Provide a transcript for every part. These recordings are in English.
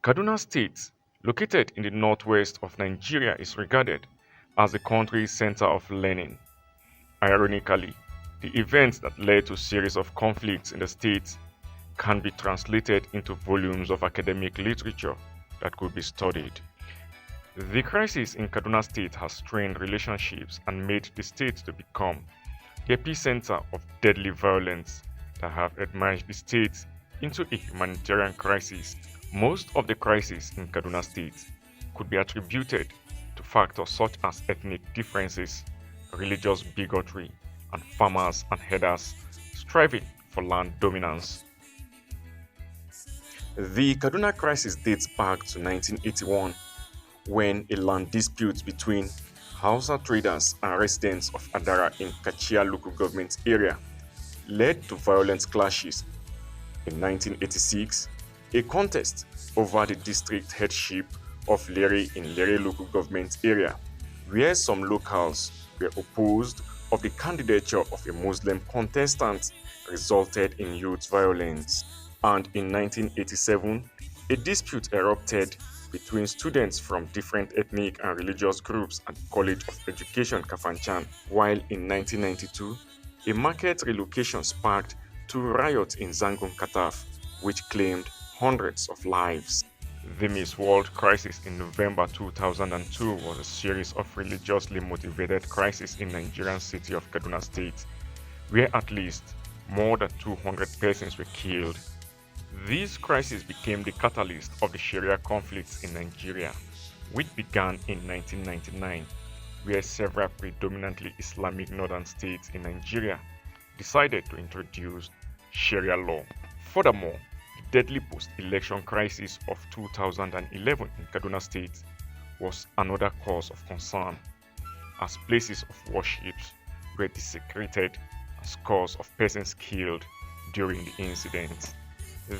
Kaduna State, located in the northwest of Nigeria, is regarded as the country's center of learning. Ironically, the events that led to a series of conflicts in the state can be translated into volumes of academic literature that could be studied. The crisis in Kaduna State has strained relationships and made the state to become the epicenter of deadly violence that have emerged the state into a humanitarian crisis. Most of the crises in Kaduna State could be attributed to factors such as ethnic differences, religious bigotry, and farmers and herders striving for land dominance. The Kaduna crisis dates back to 1981 when a land dispute between Hausa traders and residents of Adara in Kachia local government area led to violent clashes. In 1986, a contest over the district headship of Lere in Lere local government area, where some locals were opposed of the candidature of a Muslim contestant, resulted in youth violence. And in 1987, a dispute erupted between students from different ethnic and religious groups at the College of Education Kafanchan, while in 1992, a market relocation sparked two riots in Zangon Kataf, which claimed hundreds of lives. The Miss World crisis in November 2002 was a series of religiously motivated crises in Nigerian city of Kaduna State, where at least more than 200 persons were killed. These crises became the catalyst of the Sharia conflicts in Nigeria, which began in 1999, where several predominantly Islamic northern states in Nigeria decided to introduce Sharia law. Furthermore, the deadly post-election crisis of 2011 in Kaduna State was another cause of concern, as places of worship were desecrated and scores of persons killed during the incident.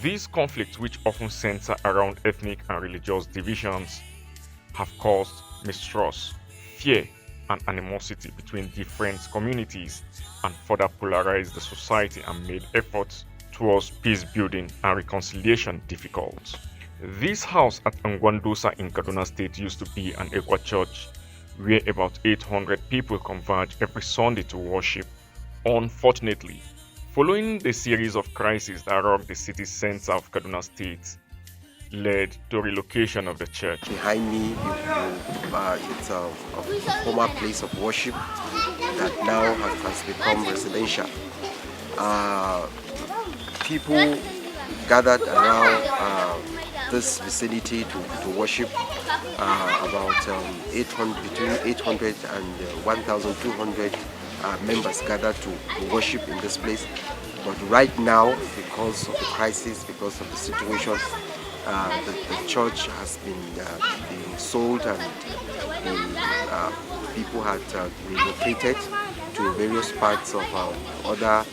These conflicts, which often center around ethnic and religious divisions, have caused mistrust, fear, and animosity between different communities and further polarized the society and made efforts towards peace building and reconciliation difficult. This house at Ngwandosa in Kaduna State used to be an Ekwa church where about 800 people converge every Sunday to worship. Unfortunately, following the series of crises that rocked the city center of Kaduna State, led to relocation of the church. Behind me, it's a former place of worship that now has become residential. People gathered around this vicinity to worship. About 800, between 800 and 1,200 members gathered to worship in this place. But right now, because of the crisis, because of the situation, the church has been sold, and the people had relocated to various parts of other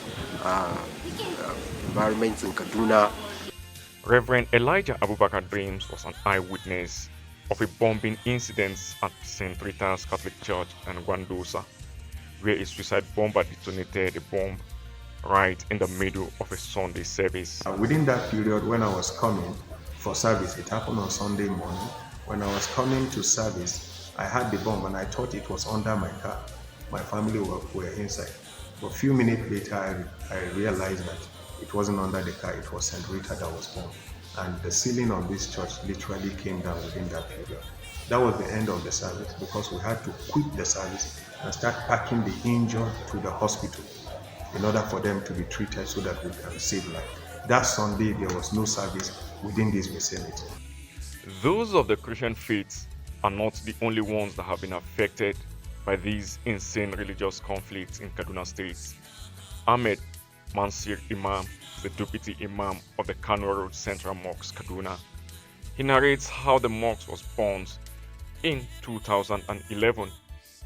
environments in Kaduna. Reverend Elijah Abubakar Dreams was an eyewitness of a bombing incident at St. Rita's Catholic Church in Gwandosa, where a suicide bomber detonated a bomb right in the middle of a Sunday service. Within that period, when I was coming for service, it happened on Sunday morning. When I was coming to service, I had the bomb and I thought it was under my car. My family were inside. But a few minutes later, I realized that it wasn't under the car, it was St. Rita that was bombed. And the ceiling of this church literally came down within that period. That was the end of the service because we had to quit the service and start packing the injured to the hospital in order for them to be treated so that we can save life. That Sunday, there was no service within this vicinity. Those of the Christian faith are not the only ones that have been affected by these insane religious conflicts in Kaduna State. Ahmed Mansir Imam, the deputy imam of the Kano Road Central Mosque, Kaduna. He narrates how the mosque was burnt in 2011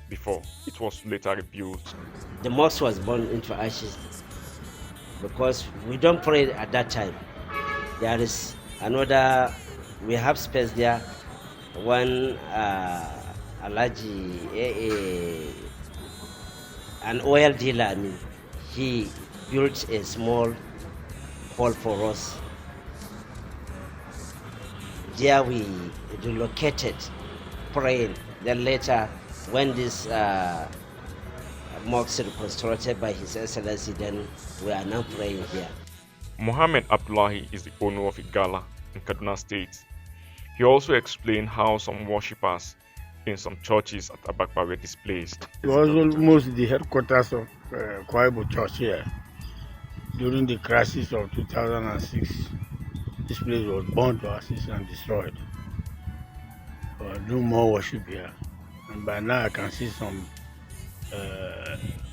before it was later rebuilt. The mosque was burned into ashes because we don't pray at that time. There is another, we have space there. One Alaji, an oil dealer, he built a small hall for us there we relocated praying. Then later, when this mosque reconstructed by His Excellency, then we are now praying here. Mohammed Abdullahi is the owner of Igala in Kaduna State. He also explained how some worshippers in some churches at Abakpa were displaced. It was almost the headquarters of Kwaibu Church here. During the crisis of 2006, this place was burned to ashes and destroyed. Do more worship here. And by now I can see some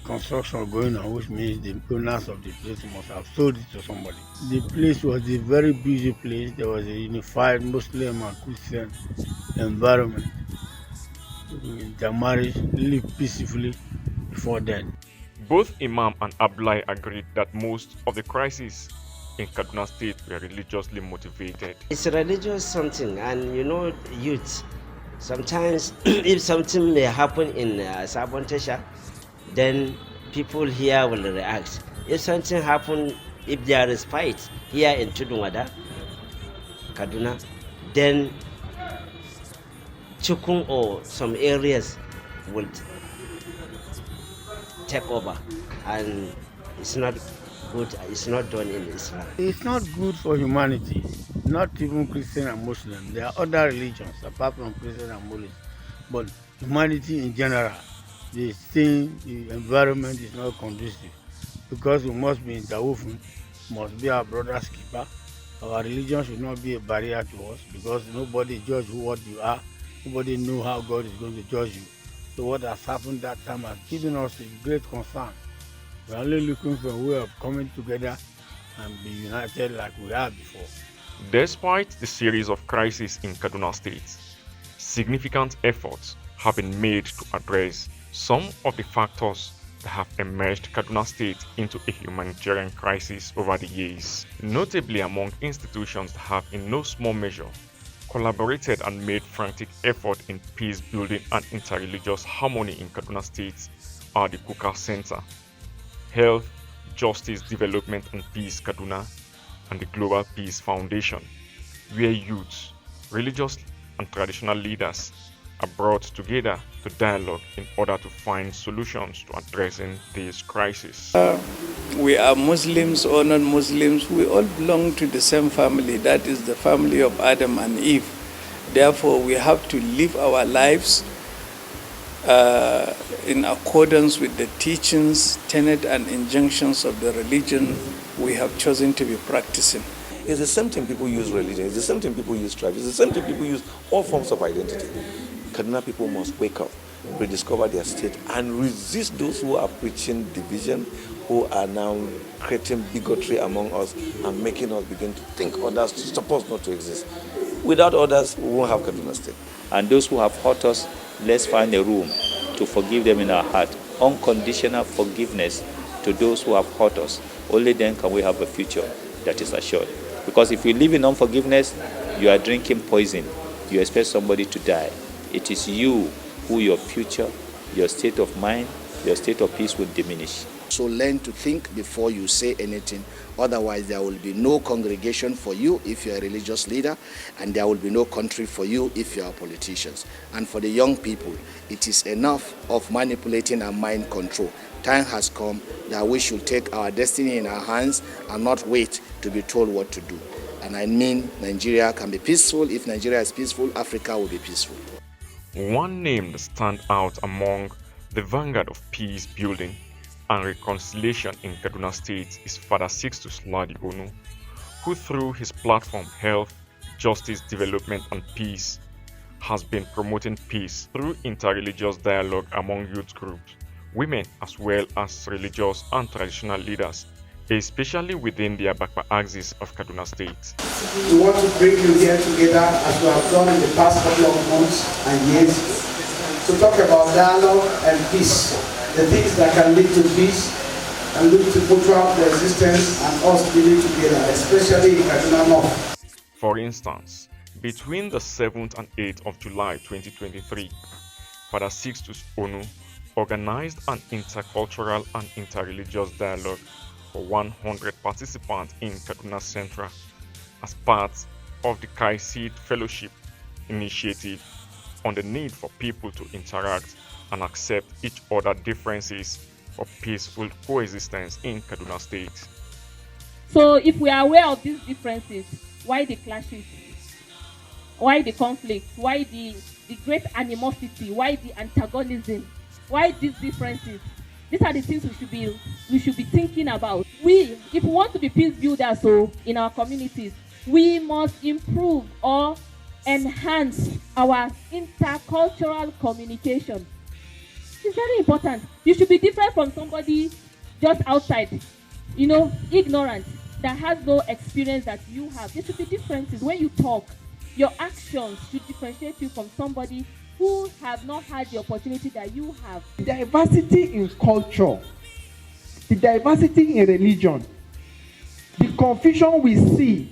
construction going on, which means the owners of the place must have sold it to somebody. The place was a very busy place. There was a unified Muslim and Christian environment. Their marriage lived peacefully before then. Both Imam and Abdullahi agreed that most of the crises in Kaduna State were religiously motivated. It's religious something, and youth, sometimes if something may happen in Sabon Tesha, then people here will react. If something happen, if there is fight here in Tudunwada, Kaduna, then Chukung or some areas will take over, and it's not good. It's not done in Islam. It's not good for humanity, not even Christian and Muslim. There are other religions apart from Christian and Muslim, but humanity in general, the environment is not conducive, because we must be interwoven, must be our brother's keeper. Our religion should not be a barrier to us, because nobody judges what you are. Nobody knows how God is going to judge you. So what has happened that time has given us a great concern. We are only looking for a way of coming together and be united like we are before. Despite the series of crises in Kaduna State, significant efforts have been made to address some of the factors that have emerged Kaduna State into a humanitarian crisis over the years. Notably, among institutions that have in no small measure collaborated and made frantic effort in peace building and interreligious harmony in Kaduna State are the Kuka Center, Health, Justice, Development and Peace Kaduna, and the Global Peace Foundation, where youth, religious and traditional leaders are brought together to dialogue in order to find solutions to addressing this crisis. We are Muslims or non-Muslims, we all belong to the same family, that is the family of Adam and Eve. Therefore, we have to live our lives in accordance with the teachings, tenet and injunctions of the religion we have chosen to be practicing. It's the same thing people use religion, it's the same thing people use tribe, it's the same thing people use all forms of identity. Kaduna people must wake up, rediscover their state, and resist those who are preaching division, who are now creating bigotry among us and making us begin to think others are supposed not to exist. Without others, we won't have Kaduna State. And those who have hurt us, let's find a room to forgive them in our heart. Unconditional forgiveness to those who have hurt us. Only then can we have a future that is assured. Because if you live in unforgiveness, you are drinking poison. You expect somebody to die. It is you who your future, your state of mind, your state of peace will diminish. So learn to think before you say anything. Otherwise, there will be no congregation for you if you're a religious leader, and there will be no country for you if you are politicians. And for the young people, it is enough of manipulating and mind control. Time has come that we should take our destiny in our hands and not wait to be told what to do. And I mean, Nigeria can be peaceful. If Nigeria is peaceful, Africa will be peaceful. One name that stands out among the vanguard of peace building and reconciliation in Kaduna State is Father Sixtus Ladi Onu, who through his platform Health, Justice, Development and Peace has been promoting peace through interreligious dialogue among youth groups, women as well as religious and traditional leaders, especially within the Abakpa axis of Kaduna State. We want to bring you here together as we have done in the past couple of months and years to talk about dialogue and peace, the things that can lead to peace and lead to mutual coexistence and us living together, especially in Kaduna North. For instance, between the 7th and 8th of July 2023, Father Sixtus Onu organized an intercultural and interreligious dialogue for 100 participants in Kaduna Central as part of the Kai Seed Fellowship initiative on the need for people to interact and accept each other's differences for peaceful coexistence in Kaduna State. So if we are aware of these differences, why the clashes? Why the conflict? Why the great animosity? Why the antagonism? Why these differences? These are the things we should be thinking about. If we want to be peace builders in our communities, we must improve or enhance our intercultural communication. It's very important. You should be different from somebody just outside, ignorant, that has no experience that you have. There should be differences. When you talk, your actions should differentiate you from somebody who have not had the opportunity that you have. Diversity in culture, the diversity in religion, the confusion we see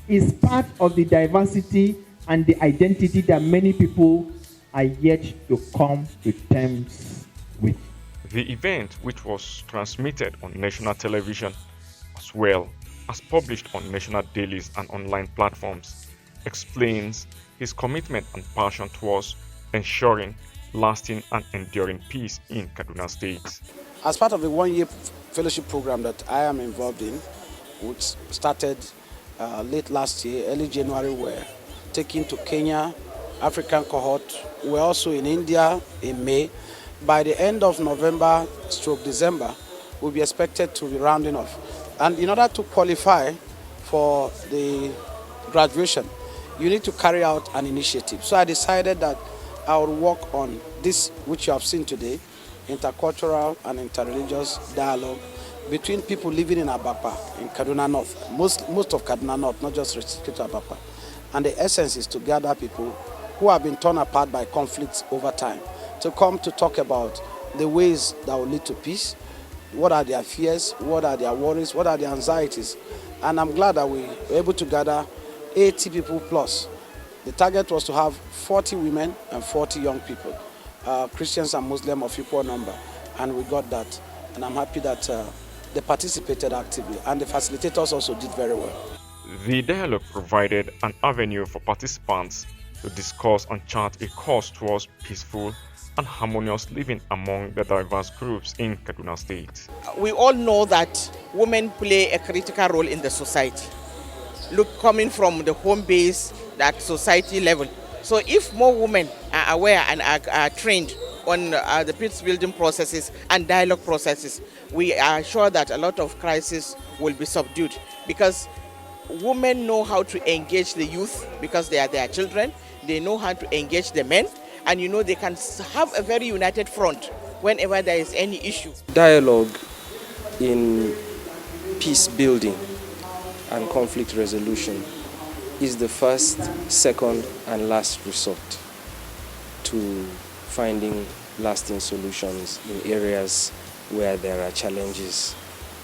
is part of the diversity and the identity that many people are yet to come to terms with. The event, which was transmitted on national television as well as published on national dailies and online platforms, explains his commitment and passion towards ensuring lasting and enduring peace in Kaduna State. As part of the one-year fellowship program that I am involved in, which started late last year, early January, we're taken to Kenya, African cohort. We're also in India in May. By the end of November/December, we'll be expected to be rounding off. And in order to qualify for the graduation, you need to carry out an initiative. So I decided that I would work on this, which you have seen today, intercultural and interreligious dialogue between people living in Abapa, in Kaduna North, most of Kaduna North, not just restricted to Abapa. And the essence is to gather people who have been torn apart by conflicts over time, to come to talk about the ways that will lead to peace, what are their fears, what are their worries, what are their anxieties. And I'm glad that we were able to gather 80 people plus. The target was to have 40 women and 40 young people, Christians and Muslims of equal number, and we got that. And I'm happy that they participated actively, and the facilitators also did very well. The dialogue provided an avenue for participants to discuss and chart a course towards peaceful and harmonious living among the diverse groups in Kaduna State. We all know that women play a critical role in the society. Look, coming from the home base, that society level. So if more women are aware and are trained on the peace building processes and dialogue processes, we are sure that a lot of crises will be subdued, because women know how to engage the youth because they are their children. They know how to engage the men, and they can have a very united front whenever there is any issue. Dialogue in peace building and conflict resolution is the first, second, and last resort to finding lasting solutions in areas where there are challenges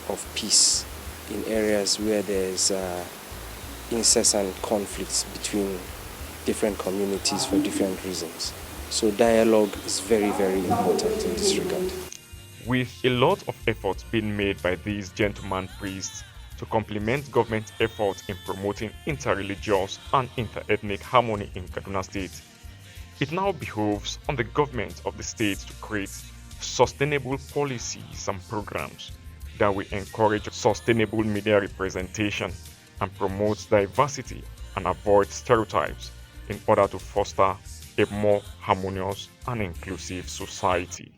of peace, in areas where there's incessant conflicts between different communities for different reasons. So dialogue is very, very important in this regard. With a lot of efforts being made by these gentleman priests to complement government efforts in promoting interreligious and interethnic harmony in Kaduna State, it now behoves on the government of the state to create sustainable policies and programs that will encourage sustainable media representation and promote diversity and avoid stereotypes in order to foster a more harmonious and inclusive society.